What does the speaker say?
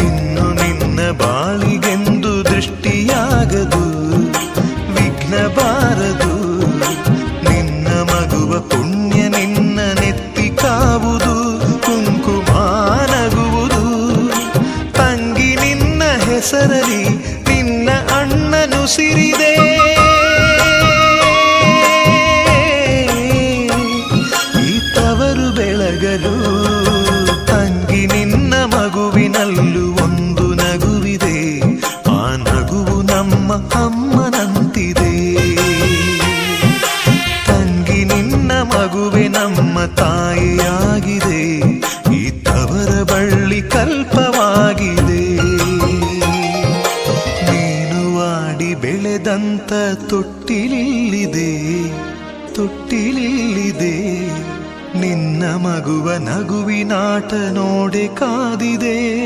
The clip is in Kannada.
ಇನ್ನು ನಿನ್ನ ಬಾಳಿಗೆಂದು ದೃಷ್ಟಿಯಾಗದು, ವಿಘ್ನ ಬಾರದು. ನಿನ್ನ ಮಗುವ ಪುಣ್ಯ ನಿನ್ನ ನೆತ್ತಿ ಕಾವುದು, ಕುಂಕುಮ ನಗುವುದು. ತಂಗಿ ನಿನ್ನ ಹೆಸರಲಿ ನಿನ್ನ ಅಣ್ಣನು ಸಿರಿದೆ. ಈ ತವರು ಬೆಳಗಲು ತಂಗಿ ನಿನ್ನ ಮಗುವಿನಲ್ಲೂ ಒಂದು ನಗುವಿದೆ. ಆ ನಗುವು ನಮ್ಮ ಅಮ್ಮನಂತಿದೆ. ತಂಗಿ ನಿನ್ನ ಮಗುವೆ ನಮ್ಮ ತಾಯಿಯಾಗಿದೆ. ಈ ತವರ ಬಳ್ಳಿ ಕಲ್ಪವಾಗಿದೆ. ನೀನು ಆಡಿ ಬೆಳೆದಂತ ತೊಟ್ಟಿಲಿಲ್ಲಿದೆ, ತೊಟ್ಟಿಲಿಲ್ಲಿದೆ. ನಿನ್ನ ಮಗುವ ನಗುವಿನಾಟ ನೋಡೆ ಕಾದಿದೆ.